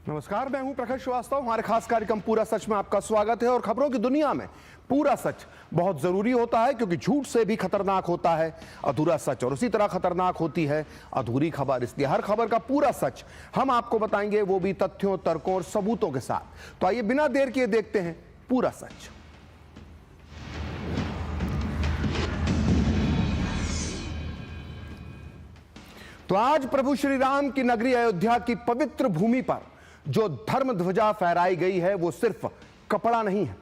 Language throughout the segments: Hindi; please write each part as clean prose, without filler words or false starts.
नमस्कार, मैं हूं प्रखर श्रीवास्तव। हमारे खास कार्यक्रम पूरा सच में आपका स्वागत है। और खबरों की दुनिया में पूरा सच बहुत जरूरी होता है, क्योंकि झूठ से भी खतरनाक होता है अधूरा सच, और उसी तरह खतरनाक होती है अधूरी खबर। इसलिए हर खबर का पूरा सच हम आपको बताएंगे, वो भी तथ्यों, तर्कों और सबूतों के साथ। तो आइए बिना देर किए देखते हैं पूरा सच। तो आज प्रभु श्री राम की नगरी अयोध्या की पवित्र भूमि पर जो धर्म ध्वजा फहराई गई है, वो सिर्फ कपड़ा नहीं है,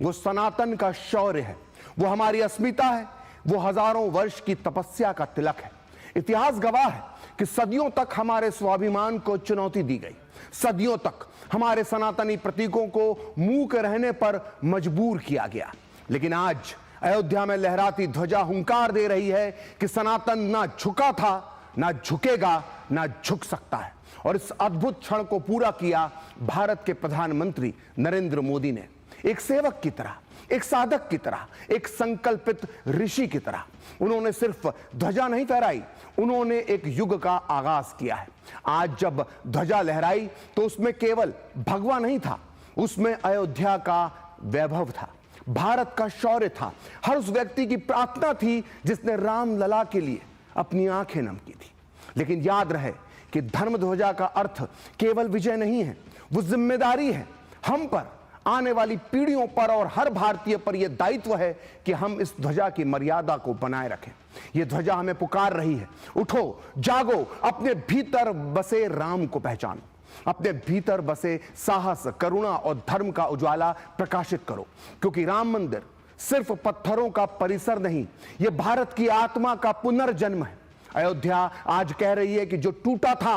वो सनातन का शौर्य है, वो हमारी अस्मिता है, वो हजारों वर्ष की तपस्या का तिलक है। इतिहास गवाह है कि सदियों तक हमारे स्वाभिमान को चुनौती दी गई, सदियों तक हमारे सनातनी प्रतीकों को मूक रहने पर मजबूर किया गया। लेकिन आज अयोध्या में लहराती ध्वजा हुंकार दे रही है कि सनातन ना झुका था, ना झुकेगा, ना झुक सकता है। और इस अद्भुत क्षण को पूरा किया भारत के प्रधानमंत्री नरेंद्र मोदी ने, एक सेवक की तरह, एक साधक की तरह, एक संकल्पित ऋषि की तरह। उन्होंने सिर्फ ध्वजा नहीं फहराई, उन्होंने एक युग का आगाज किया है। आज जब ध्वजा लहराई तो उसमें केवल भगवा नहीं था, उसमें अयोध्या का वैभव था, भारत का शौर्य था, हर उस व्यक्ति की प्रार्थना थी जिसने राम लला के लिए अपनी आंखें नम की थी। लेकिन याद रहे कि धर्म ध्वजा का अर्थ केवल विजय नहीं है, वो जिम्मेदारी है। हम पर, आने वाली पीढ़ियों पर और हर भारतीय पर यह दायित्व है कि हम इस ध्वजा की मर्यादा को बनाए रखें। यह ध्वजा हमें पुकार रही है, उठो, जागो, अपने भीतर बसे राम को पहचानो, अपने भीतर बसे साहस, करुणा और धर्म का उजाला प्रकाशित करो। क्योंकि राम मंदिर सिर्फ पत्थरों का परिसर नहीं, यह भारत की आत्मा का पुनर्जन्म है। अयोध्या आज कह रही है कि जो टूटा था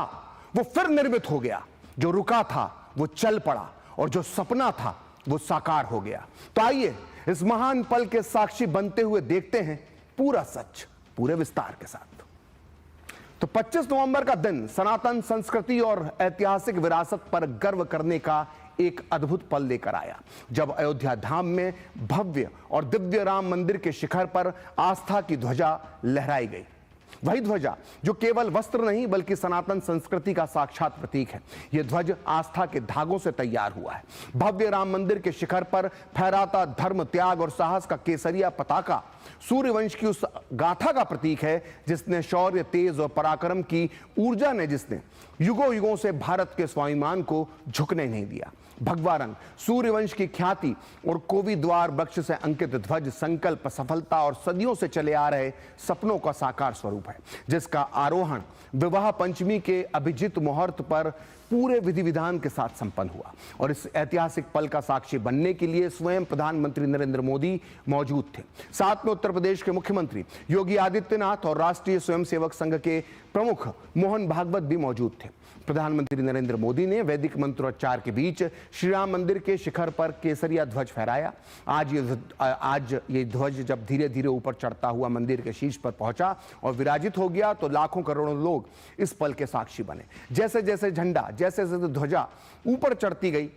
वो फिर निर्मित हो गया, जो रुका था वो चल पड़ा, और जो सपना था वो साकार हो गया। तो आइए इस महान पल के साक्षी बनते हुए देखते हैं पूरा सच, पूरे विस्तार के साथ। तो 25 नवंबर का दिन सनातन संस्कृति और ऐतिहासिक विरासत पर गर्व करने का एक अद्भुत पल लेकर आया, जब अयोध्या धाम में भव्य और दिव्य राम मंदिर के शिखर पर आस्था की ध्वजा लहराई गई। वही ध्वजा जो केवल वस्त्र नहीं बल्कि सनातन संस्कृति का साक्षात प्रतीक है। यह ध्वज आस्था के धागों से तैयार हुआ है। भव्य राम मंदिर के शिखर पर फहराता धर्म, त्याग और साहस का केसरिया पताका सूर्यवंश की उस गाथा का प्रतीक है जिसने शौर्य, तेज और पराक्रम की ऊर्जा ने जिसने युगों युगों से भारत के स्वाभिमान को झुकने नहीं दिया। भगवा रंग सूर्यवंश की ख्याति और कोवी द्वार वृक्ष से अंकित ध्वज संकल्प, सफलता और सदियों से चले आ रहे सपनों का साकार स्वरूप है, जिसका आरोहण विवाह पंचमी के अभिजीत मुहूर्त पर पूरे विधि विधान के साथ संपन्न हुआ। और इस ऐतिहासिक पल का साक्षी बनने के लिए स्वयं प्रधानमंत्री नरेंद्र मोदी मौजूद थे। साथ में उत्तर प्रदेश के मुख्यमंत्री योगी आदित्यनाथ और राष्ट्रीय स्वयंसेवक संघ के प्रमुख मोहन भागवत भी मौजूद थे। प्रधानमंत्री नरेंद्र मोदी ने वैदिक मंत्रोच्चार के बीच श्री राम मंदिर के शिखर पर केसरिया ध्वज फहराया। आज ये ध्वज जब धीरे धीरे ऊपर चढ़ता हुआ मंदिर के शीर्ष पर पहुंचा और विराजित हो गया, तो लाखों करोड़ों लोग इस पल के साक्षी बने। जैसे जैसे झंडा, जैसे जैसे ध्वजा ऊपर चढ़ती गई,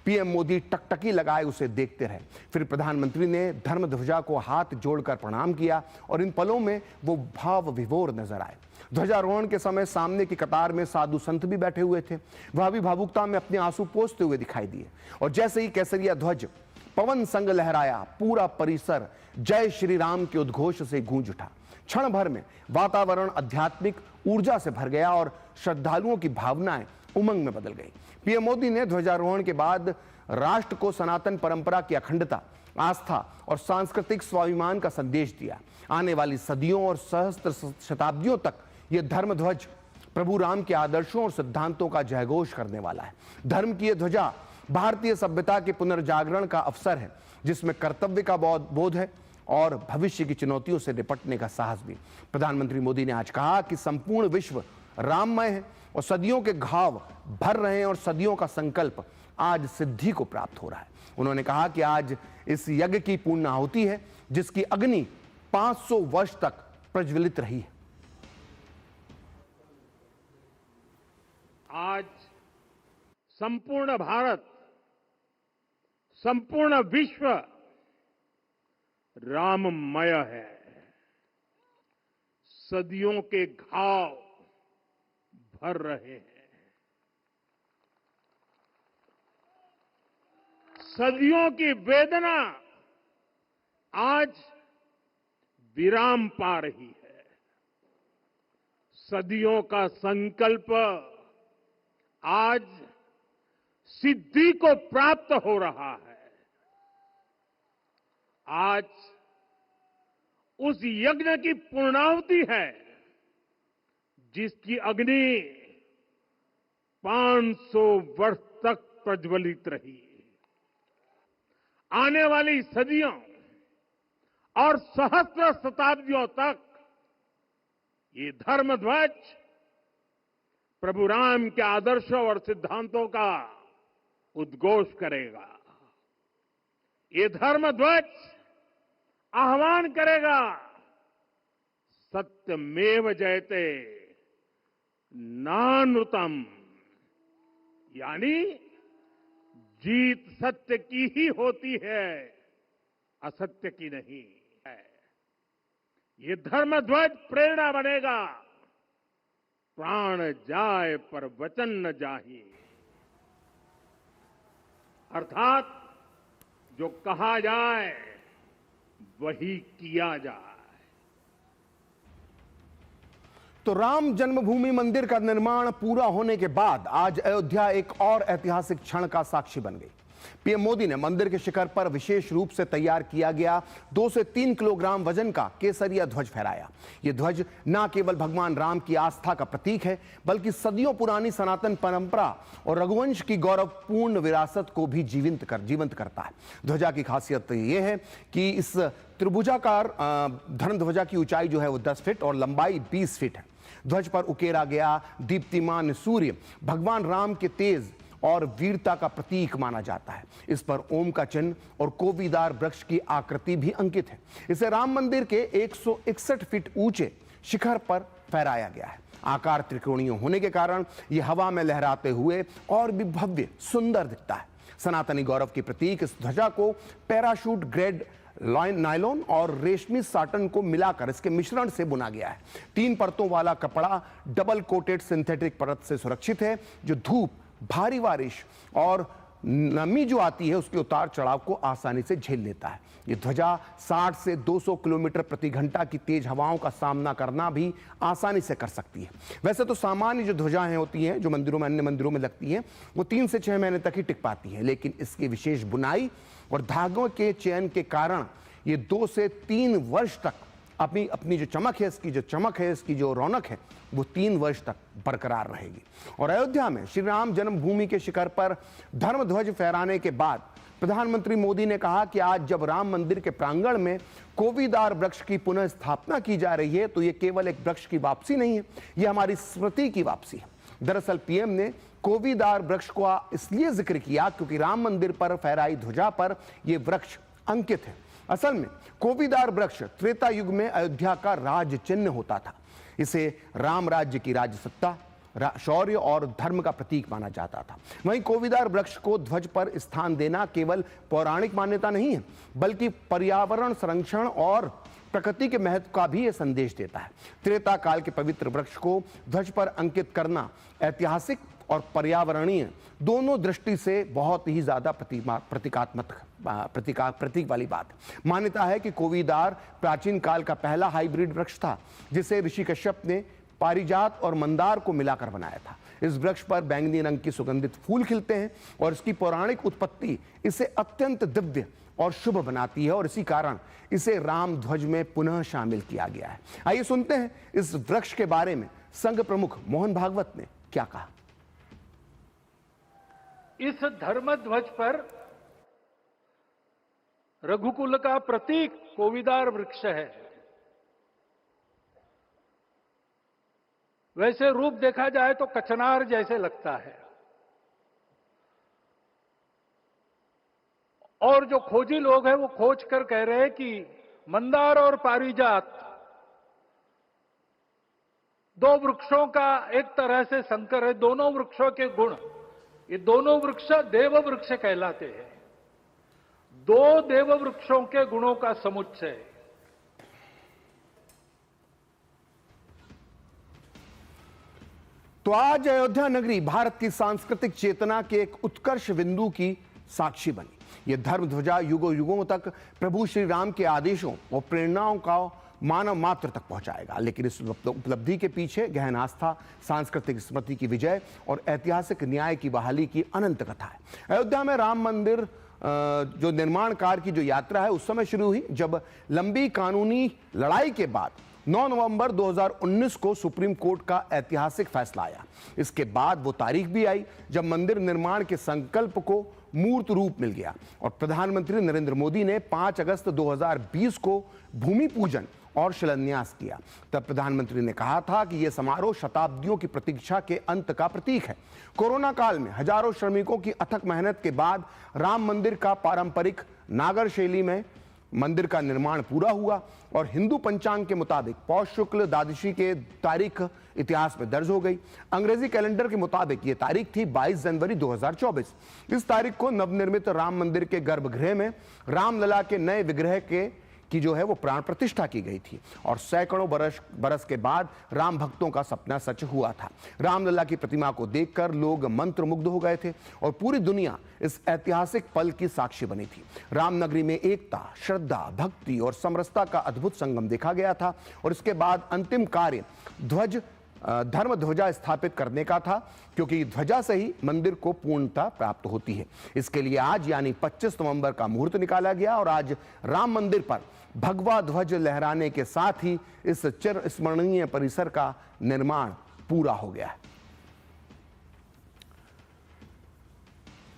पीएम मोदी टकटकी लगाए उसे देखते रहे। फिर प्रधानमंत्री ने धर्म ध्वजा को हाथ जोड़कर प्रणाम किया, और इन पलों में वो भाव विभोर नजर आए। ध्वजारोहण के समय सामने की कतार में साधु संत भी बैठे हुए थे, वह भी भावुकता में अपने आंसू पोंछते हुए दिखाई दिए। और जैसे ही केसरिया ध्वज पवन संग लहराया, पूरा परिसर जय श्री राम के उद्घोष से गूंज उठा। क्षण भर में वातावरण आध्यात्मिक ऊर्जा से भर गया और श्रद्धालुओं की भावनाएं उमंग में बदल गई। पीएम मोदी ने ध्वजारोहण के बाद राष्ट्र को सनातन परंपरा की अखंडता, आस्था और सांस्कृतिक स्वाभिमान का संदेश दिया। आने वाली सदियों और सहस्त्र शताब्दियों तक यह धर्म ध्वज प्रभु राम के आदर्शों और सिद्धांतों का जयघोष करने वाला है। धर्म की यह ध्वजा भारतीय सभ्यता के पुनर्जागरण का अवसर है, जिसमें कर्तव्य का बोध है और भविष्य की चुनौतियों से निपटने का साहस भी। प्रधानमंत्री मोदी ने आज कहा कि संपूर्ण विश्व राममय है और सदियों के घाव भर रहे हैं, और सदियों का संकल्प आज सिद्धि को प्राप्त हो रहा है। उन्होंने कहा कि आज इस यज्ञ की पूर्णाहुति है, जिसकी अग्नि 500 वर्ष तक प्रज्वलित रही है। आज संपूर्ण भारत, संपूर्ण विश्व राममय है। सदियों के घाव भर रहे हैं। सदियों की वेदना आज विराम पा रही है। सदियों का संकल्प आज सिद्धि को प्राप्त हो रहा है। आज उस यज्ञ की पूर्णाहुति है जिसकी अग्नि 500 वर्ष तक प्रज्वलित रही। आने वाली सदियों और सहस्त्र शताब्दियों तक ये धर्म ध्वज प्रभु राम के आदर्शों और सिद्धांतों का उद्घोष करेगा। ये धर्म ध्वज आह्वान करेगा, सत्यमेव जयते नानृतम, यानी जीत सत्य की ही होती है, असत्य की नहीं है। ये धर्म ध्वज प्रेरणा बनेगा, प्राण जाए पर वचन न जाही, अर्थात जो कहा जाए वही किया जाए। तो राम जन्मभूमि मंदिर का निर्माण पूरा होने के बाद आज अयोध्या एक और ऐतिहासिक क्षण का साक्षी बन गई। पीएम मोदी ने मंदिर के शिखर पर विशेष रूप से तैयार किया गया 2 से 3 किलोग्राम वजन का केसरिया ध्वज फहराया। यह ध्वज न केवल भगवान राम की आस्था का प्रतीक है, बल्कि सदियों पुरानी सनातन परंपरा और रघुवंश की गौरवपूर्ण विरासत को भी जीवंत करता है। ध्वजा की खासियत यह है कि इस त्रिभुजाकार धर्म ध्वजा की ऊंचाई जो है वो 10 फीट और लंबाई 20 फीट है। ध्वज पर उकेरा गया दीप्तिमान सूर्य भगवान राम के तेज और वीरता का प्रतीक माना जाता है। इस पर ओम का चिन्ह और कोवीदार वृक्ष की आकृति भी अंकित है। इसे राम मंदिर के 161 फीट ऊंचे शिखर पर फहराया गया है। आकार त्रिकोणीय होने के कारण यह हवा में लहराते हुए और भी भव्य सुंदर दिखता है। सनातनी गौरव की प्रतीक इस ध्वजा को पैराशूट ग्रेड नायलॉन और रेशमी साटन को मिलाकर इसके मिश्रण से बुना गया है। 3 परतों वाला कपड़ा डबल कोटेड सिंथेटिक परत से सुरक्षित है, जो धूप, भारी बारिश और नमी जो आती है उसके उतार चढ़ाव को आसानी से झेल लेता है। यह ध्वजा 60 से 200 किलोमीटर प्रति घंटा की तेज हवाओं का सामना करना भी आसानी से कर सकती है। वैसे तो सामान्य जो ध्वजाएं होती हैं जो मंदिरों में, अन्य मंदिरों में लगती हैं, वो 3 से 6 महीने तक ही टिक पाती है, लेकिन इसकी विशेष बुनाई और धागों के चयन के कारण ये 2 से 3 वर्ष तक अपनी जो चमक है, इसकी जो रौनक है, वो 3 वर्ष तक बरकरार रहेगी। और अयोध्या में श्री राम जन्मभूमि के शिखर पर धर्म ध्वज फहराने के बाद प्रधानमंत्री मोदी ने कहा कि आज जब राम मंदिर के प्रांगण में कोवीदार वृक्ष की पुनः स्थापना की जा रही है, तो ये केवल एक वृक्ष की वापसी नहीं है, ये हमारी स्मृति की वापसी है। दरअसल पीएम ने कोवीदार वृक्ष को इसलिए जिक्र किया क्योंकि राम मंदिर पर फहराई ध्वजा पर यह वृक्ष अंकित है। असल में कोवीदार वृक्ष त्रेता युग में अयोध्या का राज चिन्ह होता था। इसे राम राज्य की राजसत्ता, शौर्य और धर्म का प्रतीक माना जाता था। वहीं कोवीदार वृक्ष को ध्वज पर स्थान देना केवल पौराणिक मान्यता नहीं है, बल्कि पर्यावरण संरक्षण और प्रकृति के महत्व का भी यह संदेश देता है। त्रेता काल के पवित्र वृक्ष को ध्वज पर अंकित करना ऐतिहासिक और पर्यावरणीय दोनों दृष्टि से बहुत ही ज्यादा प्रतीक वाली बात। मान्यता है कि कोवीदार प्राचीन काल का पहला हाइब्रिड वृक्ष था, जिसे ऋषि कश्यप ने पारिजात और मंदार को मिलाकर बनाया था। इस वृक्ष पर बैंगनी रंग की सुगंधित फूल खिलते हैं और इसकी पौराणिक उत्पत्ति इसे अत्यंत दिव्य और शुभ बनाती है, और इसी कारण इसे राम ध्वज में पुनः शामिल किया गया है। आइए सुनते हैं इस वृक्ष के बारे में संघ प्रमुख मोहन भागवत ने क्या कहा। इस धर्म ध्वज पर रघुकुल का प्रतीक कोवीदार वृक्ष है। वैसे रूप देखा जाए तो कचनार जैसे लगता है, और जो खोजी लोग हैं वो खोज कर कह रहे हैं कि मंदार और पारिजात 2 वृक्षों का एक तरह से संकर है। दोनों वृक्षों के गुण, ये दोनों वृक्ष देव वृक्ष कहलाते हैं। 2 देव वृक्षों के गुणों का समुच्चय। तो आज अयोध्या नगरी भारत की सांस्कृतिक चेतना के एक उत्कर्ष बिंदु की साक्षी बनी। ये धर्म ध्वजा युगों युगों तक प्रभु श्री राम के आदेशों और प्रेरणाओं का मानव मात्र तक पहुंचाएगा। लेकिन इस उपलब्धि के पीछे गहन आस्था, सांस्कृतिक स्मृति की विजय और ऐतिहासिक न्याय की बहाली की अनंत कथा है। अयोध्या में राम मंदिर जो निर्माण कार्य की जो यात्रा है उस समय शुरू हुई जब लंबी कानूनी लड़ाई के बाद 9 नवंबर 2019 को सुप्रीम कोर्ट का ऐतिहासिक फैसला आया। इसके बाद वो तारीख भी आई जब मंदिर निर्माण के संकल्प को मूर्त रूप मिल गया और प्रधानमंत्री नरेंद्र मोदी ने 5 अगस्त 2020 को भूमि पूजन और शिलान्यास किया। तब प्रधानमंत्री ने कहा था कि यह समारोह शताब्दियों की प्रतीक्षा के अंत का प्रतीक है। कोरोना काल में हजारों श्रमिकों की अथक मेहनत के बाद राम मंदिर का पारंपरिक नागर शैली में मंदिर का निर्माण पूरा हुआ और हिंदू पंचांग के मुताबिक पौष शुक्ल द्वादशी के तारीख इतिहास में दर्ज हो गई। अंग्रेजी कैलेंडर के मुताबिक यह तारीख थी 22 जनवरी 2024। इस तारीख को नवनिर्मित राम मंदिर के गर्भगृह में रामलला के नए विग्रह की जो है वो प्राण प्रतिष्ठा की गई थी और सैकड़ों बरस के बाद राम भक्तों का सपना सच हुआ था। रामलला की प्रतिमा को देखकर लोग मंत्रमुग्ध हो गए थे और पूरी दुनिया इस ऐतिहासिक पल की साक्षी बनी थी। रामनगरी में एकता, श्रद्धा, भक्ति और समरसता का अद्भुत संगम देखा गया था और इसके बाद अंतिम कार्य धर्म ध्वजा स्थापित करने का था, क्योंकि ध्वजा से ही मंदिर को पूर्णता प्राप्त होती है। इसके लिए आज यानी 25 नवंबर का मुहूर्त निकाला गया और आज राम मंदिर पर भगवा ध्वज लहराने के साथ ही इस चिर स्मरणीय परिसर का निर्माण पूरा हो गया है।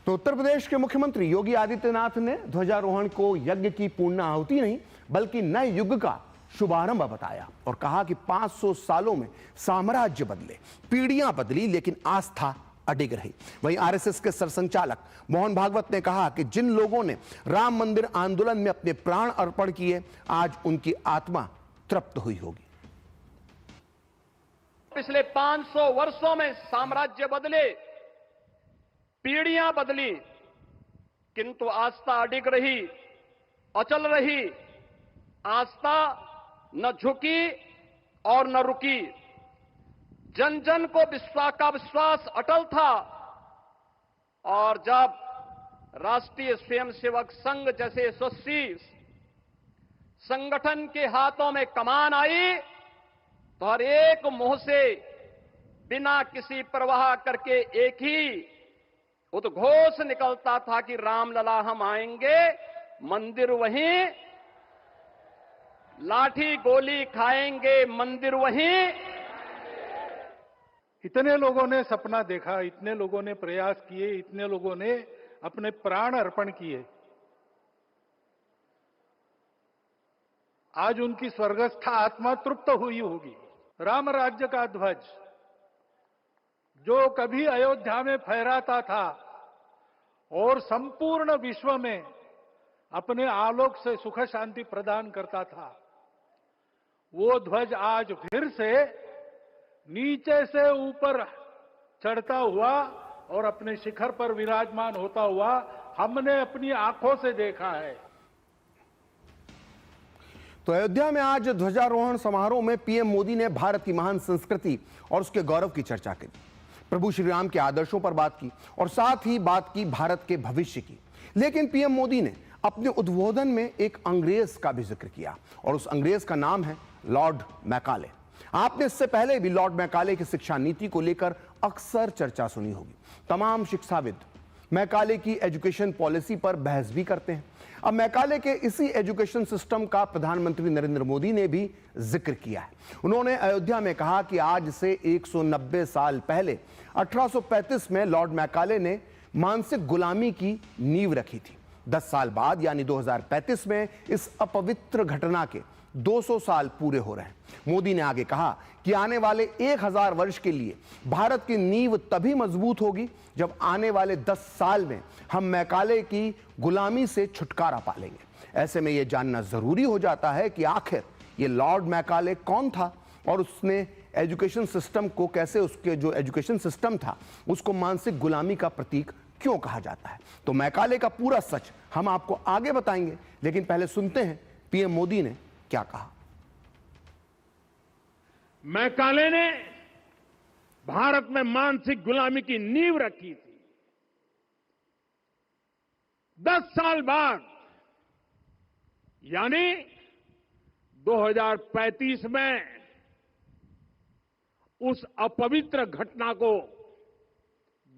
तो उत्तर प्रदेश के मुख्यमंत्री योगी आदित्यनाथ ने ध्वजारोहण को यज्ञ की पूर्ण आहुति नहीं बल्कि नए युग का शुभारंभ बताया और कहा कि 500 सालों में साम्राज्य बदले, पीढ़ियां बदली, लेकिन आस्था अडिग रही। वहीं आरएसएस के सरसंचालक मोहन भागवत ने कहा कि जिन लोगों ने राम मंदिर आंदोलन में अपने प्राण अर्पण किए, आज उनकी आत्मा तृप्त हुई होगी। पिछले 500 वर्षों में साम्राज्य बदले, पीढ़ियां बदली, किंतु आस्था अडिग रही, अचल रही। आस्था न झुकी और न रुकी। जन जन को विश्वास अटल था और जब राष्ट्रीय स्वयंसेवक संघ जैसे यशस्वी संगठन के हाथों में कमान आई तो हर एक मुंह से बिना किसी परवाह करके एक ही उद्घोष निकलता था कि रामलला हम आएंगे, मंदिर वहीं, लाठी गोली खाएंगे, मंदिर वहीं। इतने लोगों ने सपना देखा, इतने लोगों ने प्रयास किए, इतने लोगों ने अपने प्राण अर्पण किए। आज उनकी स्वर्गस्थ आत्मा तृप्त हुई होगी। राम राज्य का ध्वज जो कभी अयोध्या में फहराता था और संपूर्ण विश्व में अपने आलोक से सुख शांति प्रदान करता था, वो ध्वज आज फिर से नीचे से ऊपर चढ़ता हुआ और अपने शिखर पर विराजमान होता हुआ हमने अपनी आंखों से देखा है। तो अयोध्या में आज ध्वजारोहण समारोह में पीएम मोदी ने भारत की महान संस्कृति और उसके गौरव की चर्चा की, प्रभु श्री राम के आदर्शों पर बात की और साथ ही बात की भारत के भविष्य की। लेकिन पीएम मोदी ने अपने उद्बोधन में एक अंग्रेज का भी जिक्र किया और उस अंग्रेज का नाम है लॉर्ड मैकाले। आपने इससे पहले भी लॉर्ड मैकाले की शिक्षा नीति को लेकर अक्सर चर्चा सुनी होगी। तमाम शिक्षाविद मैकाले की एजुकेशन पॉलिसी पर बहस भी करते हैं। अब मैकाले के इसी एजुकेशन सिस्टम का प्रधानमंत्री नरेंद्र मोदी ने भी जिक्र किया है। उन्होंने अयोध्या में कहा कि आज से 190 साल पहले 1835 में लॉर्ड मैकाले ने मानसिक गुलामी की नींव रखी थी। 10 साल बाद यानी 2035 में इस अपवित्र घटना के 200 साल पूरे हो रहे हैं। मोदी ने आगे कहा कि आने वाले 1000 वर्ष के लिए भारत की नींव तभी मजबूत होगी जब आने वाले 10 साल में हम मैकाले की गुलामी से छुटकारा पा लेंगे। ऐसे में यह जानना जरूरी हो जाता है कि आखिर ये लॉर्ड मैकाले कौन था और उसने एजुकेशन सिस्टम को कैसे, उसके जो एजुकेशन सिस्टम था उसको मानसिक गुलामी का प्रतीक क्यों कहा जाता है। तो मैकाले का पूरा सच हम आपको आगे बताएंगे, लेकिन पहले सुनते हैं पीएम मोदी ने क्या कहा। मैकाले ने भारत में मानसिक गुलामी की नींव रखी थी। 10 साल बाद यानी 2035 में उस अपवित्र घटना को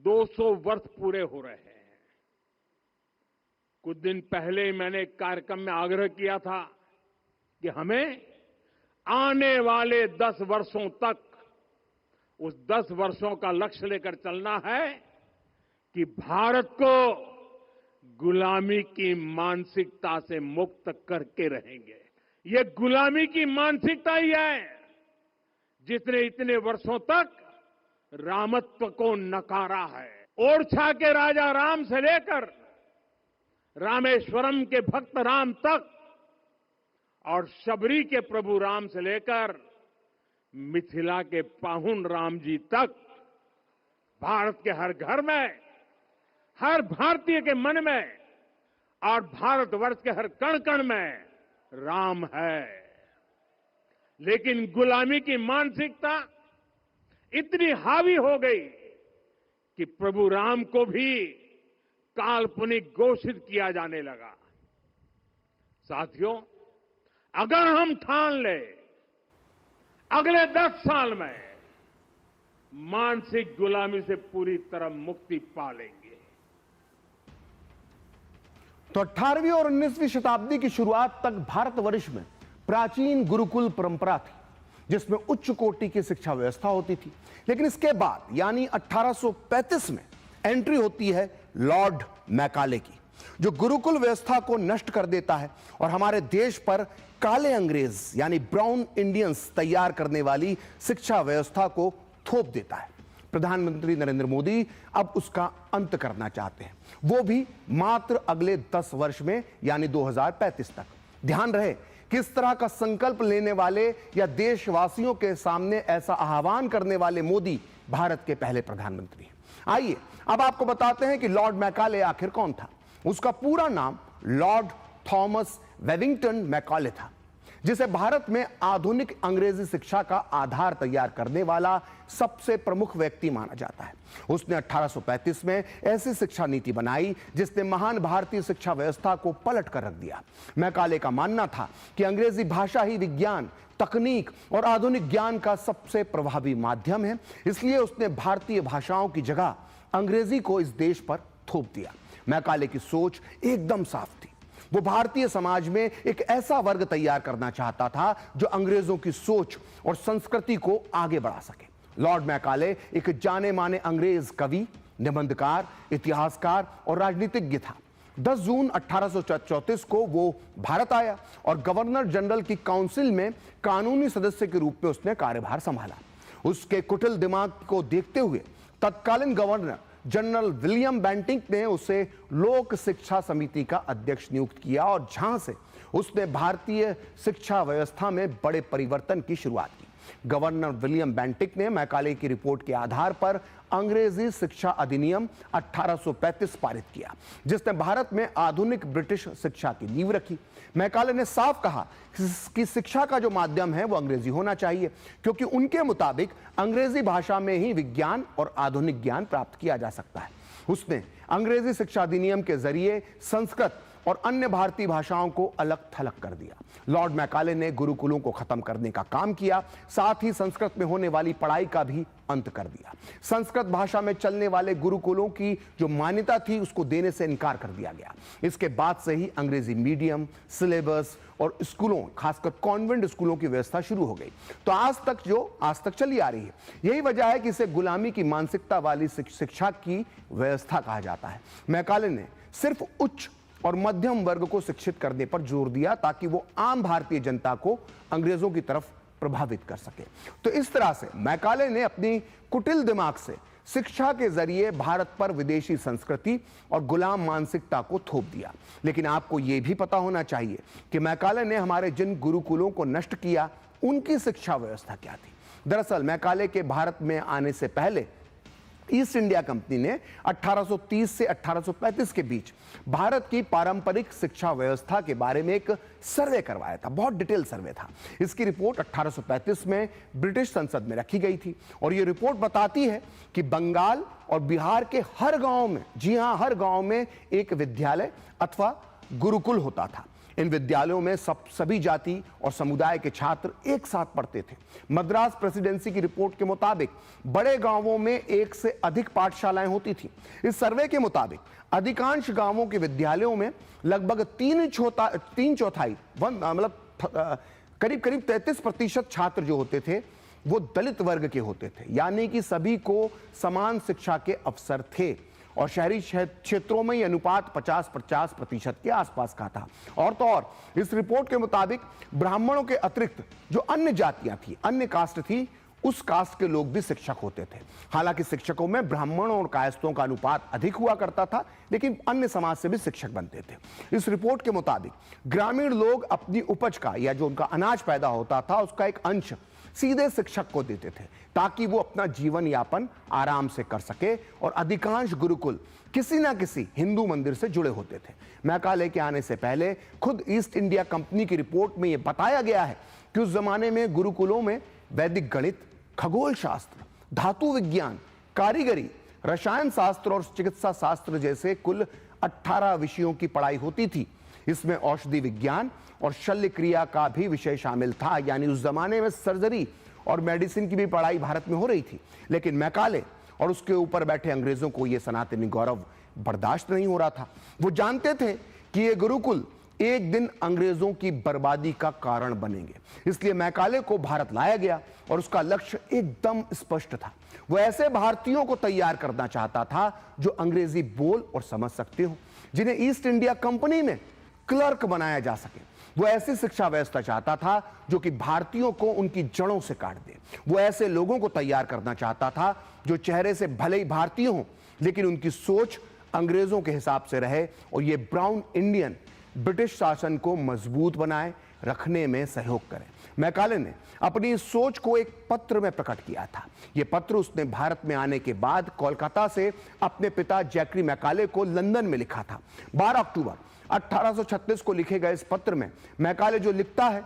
200 वर्ष पूरे हो रहे हैं। कुछ दिन पहले ही मैंने एक कार्यक्रम में आग्रह किया था कि हमें आने वाले 10 वर्षों तक उस 10 वर्षों का लक्ष्य लेकर चलना है कि भारत को गुलामी की मानसिकता से मुक्त करके रहेंगे। ये गुलामी की मानसिकता ही है जिसने इतने वर्षों तक रामत्व को नकारा है। ओरछा के राजा राम से लेकर रामेश्वरम के भक्त राम तक और शबरी के प्रभु राम से लेकर मिथिला के पाहुन राम जी तक भारत के हर घर में, हर भारतीय के मन में और भारतवर्ष के हर कण कण में राम है। लेकिन गुलामी की मानसिकता इतनी हावी हो गई कि प्रभु राम को भी काल्पनिक घोषित किया जाने लगा। साथियों, अगर हम ठान ले अगले 10 साल में मानसिक गुलामी से पूरी तरह मुक्ति पा लेंगे। तो 18वीं और 19वीं शताब्दी की शुरुआत तक भारतवर्ष में प्राचीन गुरुकुल परंपरा थी जिसमें उच्च कोटि की शिक्षा व्यवस्था होती थी। लेकिन इसके बाद यानी 1835 में एंट्री होती है लॉर्ड मैकाले की, जो गुरुकुल व्यवस्था को नष्ट कर देता है और हमारे देश पर काले अंग्रेज यानी ब्राउन इंडियंस तैयार करने वाली शिक्षा व्यवस्था को थोप देता है। प्रधानमंत्री नरेंद्र मोदी अब उसका अंत करना चाहते हैं, वो भी मात्र अगले 10 वर्ष में यानी 2035 तक। ध्यान रहे किस तरह का संकल्प लेने वाले या देशवासियों के सामने ऐसा आह्वान करने वाले मोदी भारत के पहले प्रधानमंत्री हैं। आइए अब आपको बताते हैं कि लॉर्ड मैकाले आखिर कौन था। उसका पूरा नाम लॉर्ड थॉमस वेलिंगटन मैकाले था, जिसे भारत में आधुनिक अंग्रेजी शिक्षा का आधार तैयार करने वाला सबसे प्रमुख व्यक्ति माना जाता है। उसने 1835 में ऐसी शिक्षा नीति बनाई जिसने महान भारतीय शिक्षा व्यवस्था को पलट कर रख दिया। मैकाले का मानना था कि अंग्रेजी भाषा ही विज्ञान, तकनीक और आधुनिक ज्ञान का सबसे प्रभावी माध्यम है, इसलिए उसने भारतीय भाषाओं की जगह अंग्रेजी को इस देश पर थोप दिया। मैकाले की सोच एकदम साफ थी। वो भारतीय समाज में एक ऐसा वर्ग तैयार करना चाहता था जो अंग्रेजों की सोच और संस्कृति को आगे बढ़ा सके। लॉर्ड मैकाले एक जाने माने अंग्रेज कवि, निबंधकार, इतिहासकार और राजनीतिज्ञ था। 10 जून 1834 को वो भारत आया और गवर्नर जनरल की काउंसिल में कानूनी सदस्य के रूप में उसने कार्यभार संभाला। उसके कुटिल दिमाग को देखते हुए तत्कालीन गवर्नर जनरल विलियम बेंटिंक ने उसे लोक शिक्षा समिति का अध्यक्ष नियुक्त किया और जहां से उसने भारतीय शिक्षा व्यवस्था में बड़े परिवर्तन की शुरुआत की। गवर्नर विलियम बेंटिक ने मैकाले की रिपोर्ट के आधार पर अंग्रेजी शिक्षा अधिनियम 1835 पारित किया, जिसने भारत में आधुनिक ब्रिटिश शिक्षा की नींव रखी। मैकाले ने साफ कहा कि शिक्षा का जो माध्यम है वो अंग्रेजी होना चाहिए, क्योंकि उनके मुताबिक अंग्रेजी भाषा में ही विज्ञान और आधुनिक ज्ञान प्राप्त किया जा सकता है। उसने अंग्रेजी शिक्षा अधिनियम के जरिए संस्कृत और अन्य भारतीय भाषाओं को अलग थलग कर दिया। लॉर्ड मैकाले ने गुरुकुलों को खत्म करने का काम किया, साथ ही संस्कृत में होने वाली पढ़ाई का भी अंत कर दिया। संस्कृत भाषा में चलने वाले गुरुकुलों की जो मान्यता थी उसको देने से इनकार कर दिया गया। इसके बाद से ही अंग्रेजी मीडियम, सिलेबस और स्कूलों, खासकर कॉन्वेंट स्कूलों की व्यवस्था शुरू हो गई। तो आज तक चली आ रही है। यही वजह है कि इसे गुलामी की मानसिकता वाली शिक्षा की व्यवस्था कहा जाता है। मैकाले ने सिर्फ उच्च और मध्यम वर्ग को शिक्षित करने पर जोर दिया ताकि वो आम भारतीय जनता को अंग्रेजों की तरफ प्रभावित कर सके। तो इस तरह से मैकाले ने अपनी कुटिल दिमाग से शिक्षा के जरिए भारत पर विदेशी संस्कृति और गुलाम मानसिकता को थोप दिया। लेकिन आपको यह भी पता होना चाहिए कि मैकाले ने हमारे जिन गुरुकुलों को नष्ट किया उनकी शिक्षा व्यवस्था क्या थी। दरअसल मैकाले के भारत में आने से पहले ईस्ट इंडिया कंपनी ने 1830 से 1835 के बीच भारत की पारंपरिक शिक्षा व्यवस्था के बारे में एक सर्वे करवाया था। बहुत डिटेल सर्वे था। इसकी रिपोर्ट 1835 में ब्रिटिश संसद में रखी गई थी और यह रिपोर्ट बताती है कि बंगाल और बिहार के हर गांव में, जी हां, हर गांव में एक विद्यालय अथवा गुरुकुल होता था। इन विद्यालयों में सभी जाति और समुदाय के छात्र एक साथ पढ़ते थे। मद्रास प्रेसिडेंसी की रिपोर्ट के मुताबिक बड़े गांवों में एक से अधिक पाठशालाएं होती थी। इस सर्वे के मुताबिक अधिकांश गांवों के विद्यालयों में लगभग तीन चौथाई मतलब करीब 33% छात्र जो होते थे वो दलित वर्ग के होते थे, यानी कि सभी को समान शिक्षा के अवसर थे। और शहरी क्षेत्रों में यह अनुपात 50-50% के आसपास का था। और तो और इस रिपोर्ट के मुताबिक ब्राह्मणों के अतिरिक्त जो अन्य जातियां थी, अन्य कास्ट थी, उस कास्ट के लोग भी शिक्षक होते थे। हालांकि शिक्षकों में ब्राह्मणों और कायस्थों का अनुपात अधिक हुआ करता था, लेकिन अन्य समाज से भी शिक्षक बनते थे। इस रिपोर्ट के मुताबिक ग्रामीण लोग अपनी उपज का या जो उनका अनाज पैदा होता था उसका एक अंश सीधे शिक्षक को देते थे ताकि वो अपना जीवन यापन आराम से कर सके। और अधिकांश गुरुकुल किसी ना किसी हिंदू मंदिर से जुड़े होते थे। मैकाले के आने से पहले खुद ईस्ट इंडिया कंपनी की रिपोर्ट में यह बताया गया है कि उस जमाने में गुरुकुलों में वैदिक गणित, खगोल शास्त्र, धातु विज्ञान, कारीगरी, रसायन शास्त्र और चिकित्सा शास्त्र जैसे कुल 18 विषयों की पढ़ाई होती थी। इसमें औषधि विज्ञान और शल्य क्रिया का भी विषय शामिल था, यानी उस जमाने में सर्जरी और मेडिसिन की भी पढ़ाई भारत में हो रही थी। लेकिन मैकाले और उसके ऊपर बैठे अंग्रेजों को यह सनातनी गौरव बर्दाश्त नहीं हो रहा था। वो जानते थे कि ये गुरुकुल एक दिन अंग्रेजों की बर्बादी का कारण बनेंगे। इसलिए मैकाले को भारत लाया गया और उसका लक्ष्य एकदम स्पष्ट था। वो ऐसे भारतीयों को तैयार करना चाहता था जो अंग्रेजी बोल और समझ सकते हो, जिन्हें ईस्ट इंडिया कंपनी में क्लर्क बनाया जा सके। वो ऐसी शिक्षा व्यवस्था चाहता था जो कि भारतीयों को उनकी जड़ों से काट दे। वो ऐसे लोगों को तैयार करना चाहता था जो चेहरे से भले ही भारतीय हों, लेकिन उनकी सोच अंग्रेजों के हिसाब से रहे और ये ब्राउन इंडियन ब्रिटिश शासन को मजबूत बनाए रखने में सहयोग करें। मैकाले ने अपनी सोच को एक पत्र में प्रकट किया था। यह पत्र उसने भारत में आने के बाद कोलकाता से अपने पिता जैकरी मैकाले को लंदन में लिखा था। 12 अक्टूबर 1836 को लिखे गए इस पत्र में मैकाले जो लिखता है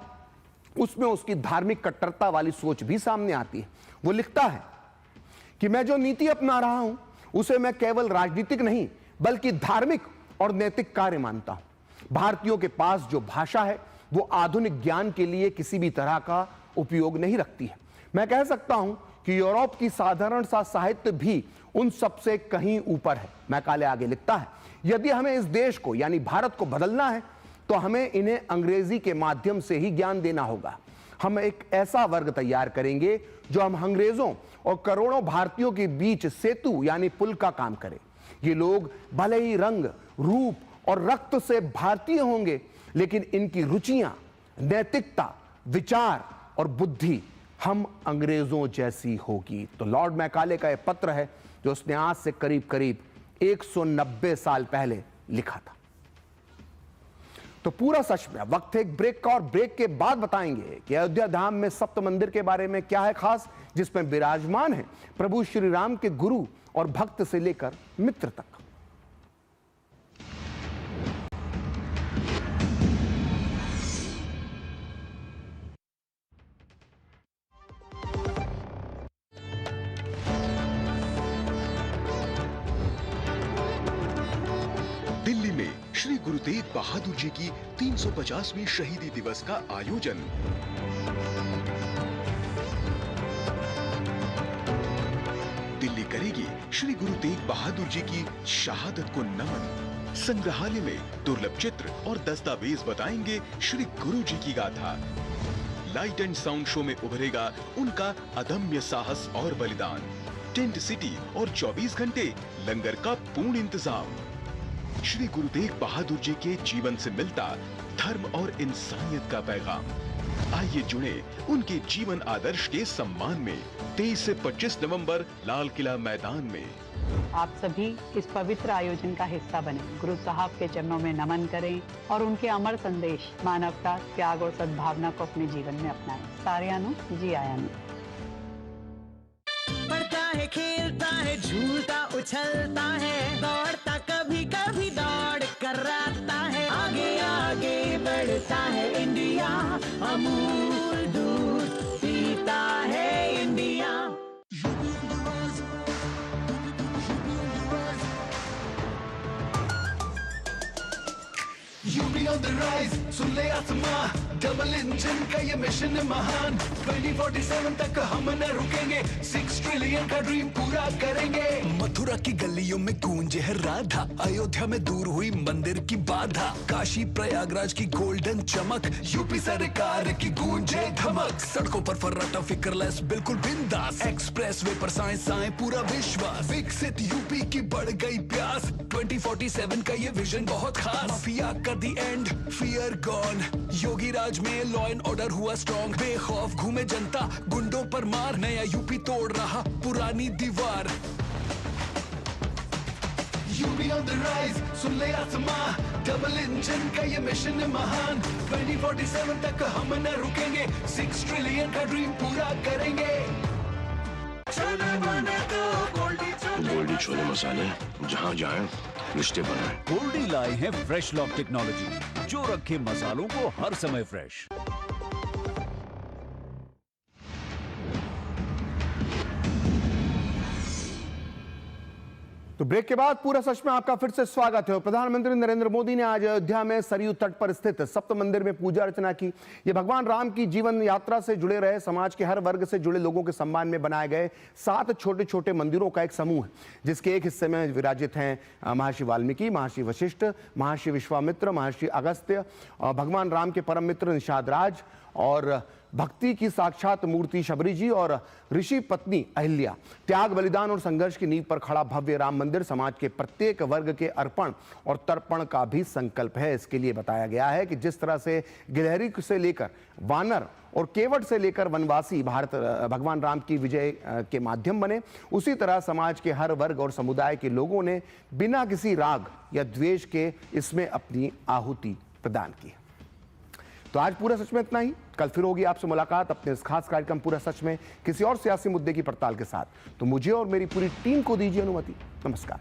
उसमें उसकी धार्मिक कट्टरता वाली सोच भी सामने आती है। वो लिखता है कि मैं जो नीति अपना रहा हूं उसे मैं केवल राजनीतिक नहीं बल्कि धार्मिक और नैतिक कार्य मानता हूं। भारतीयों के पास जो भाषा है वो आधुनिक ज्ञान के लिए किसी भी तरह का उपयोग नहीं रखती है। मैं कह सकता हूं कि यूरोप की साधारण सा साहित्य भी उन सबसे कहीं ऊपर है। मैकाले आगे लिखता है, यदि हमें इस देश को यानी भारत को बदलना है तो हमें इन्हें अंग्रेजी के माध्यम से ही ज्ञान देना होगा। हम एक ऐसा वर्ग तैयार करेंगे जो हम अंग्रेजों और करोड़ों भारतीयों के बीच सेतु यानी पुल का काम करे। ये लोग भले ही रंग, रूप और रक्त से भारतीय होंगे, लेकिन इनकी रुचियां, नैतिकता, विचार और बुद्धि हम अंग्रेजों जैसी होगी। तो लॉर्ड मैकाले का यह पत्र है जो उसने आज से करीब 190 साल पहले लिखा था। तो पूरा सच में वक्त है एक ब्रेक का, और ब्रेक के बाद बताएंगे कि अयोध्या धाम में सप्त मंदिर के बारे में क्या है खास, जिसमें विराजमान है प्रभु श्री राम के गुरु और भक्त से लेकर मित्र तक। दिल्ली में श्री गुरु तेग बहादुर जी की 350वीं शहीदी दिवस का आयोजन। दिल्ली करेगी श्री गुरु तेग बहादुर जी की शहादत को नमन। संग्रहालय में दुर्लभ चित्र और दस्तावेज बताएंगे श्री गुरु जी की गाथा। लाइट एंड साउंड शो में उभरेगा उनका अदम्य साहस और बलिदान। टेंट सिटी और 24 घंटे लंगर का पूर्ण इंतजाम। श्री गुरु तेग बहादुर जी के जीवन से मिलता धर्म और इंसानियत का पैगाम। आइए जुड़े उनके जीवन आदर्श के सम्मान में 23 से 25 नवंबर लाल किला मैदान में। आप सभी इस पवित्र आयोजन का हिस्सा बने, गुरु साहब के चरणों में नमन करें और उनके अमर संदेश मानवता, त्याग और सद्भावना को अपने जीवन में अपनाएं। सारियानु जी आयानु। पढ़ता है, खेलता है, झूलता उछलता है, दौड़ता कभी कभी दौड़ कर आता है, आगे आगे बढ़ता है इंडिया, अमूल दूध पीता है India. UP on the rise, सुन ले आसमां, डबल इंजन का ये मिशन है महान। 2047 तक हम न रुकेंगे, 6 ट्रिलियन का ड्रीम पूरा करेंगे। मथुरा की गलियों में गूंजे है राधा, अयोध्या में दूर हुई मंदिर की बाधा, काशी प्रयागराज की गोल्डन चमक, यूपी सरकार की गूंजे धमक। सड़कों पर फर्राटा फिक्रलेस बिल्कुल बिंदास, एक्सप्रेस वे पर साए साए पूरा विश्वास। विकसित यूपी की बढ़ गई प्यास, 2047 का ये विजन बहुत खास। माफिया का द एंड, फियर गॉन, योगी राज में लॉ एंड ऑर्डर हुआ स्ट्रॉन्ग, बेखौफ घूमे जनता, गुंडों पर मार, नया यूपी तोड़ रहा पुरानी दीवार। यूपी ऑन द राइज, सुन ले आसमां, डबल इंजन का ये मिशन है महान। 2047 तक हम न रुकेंगे, 6 ट्रिलियन का ड्रीम पूरा करेंगे। गोल्डी छोले मसाले, जहाँ जाए रिश्ते बनाए। गोल्डी लाए हैं फ्रेश लॉक टेक्नोलॉजी, जो रखे मसालों को हर समय फ्रेश। तो ब्रेक के बाद पूरा सच में आपका फिर से स्वागत है। प्रधानमंत्री नरेंद्र मोदी ने आज अयोध्या में सरयू तट पर स्थित सप्त मंदिर में पूजा अर्चना की। ये भगवान राम की जीवन यात्रा से जुड़े रहे समाज के हर वर्ग से जुड़े लोगों के सम्मान में बनाए गए 7 छोटे छोटे मंदिरों का एक समूह है, जिसके एक हिस्से में विराजित हैं महर्षि वाल्मीकि, महर्षि वशिष्ठ, महर्षि विश्वामित्र, महर्षि अगस्त्य, भगवान राम के परम मित्र निषाद राज और भक्ति की साक्षात मूर्ति शबरी जी और ऋषि पत्नी अहिल्या। त्याग, बलिदान और संघर्ष की नींव पर खड़ा भव्य राम मंदिर समाज के प्रत्येक वर्ग के अर्पण और तर्पण का भी संकल्प है। इसके लिए बताया गया है कि जिस तरह से गिलहरी से लेकर वानर और केवट से लेकर वनवासी भारत भगवान राम की विजय के माध्यम बने, उसी तरह समाज के हर वर्ग और समुदाय के लोगों ने बिना किसी राग या द्वेष के इसमें अपनी आहुति प्रदान की। तो आज पूरा सच में इतना ही। कल फिर होगी आपसे मुलाकात अपने इस खास कार्यक्रम पूरा सच में किसी और सियासी मुद्दे की पड़ताल के साथ। तो मुझे और मेरी पूरी टीम को दीजिए अनुमति। नमस्कार।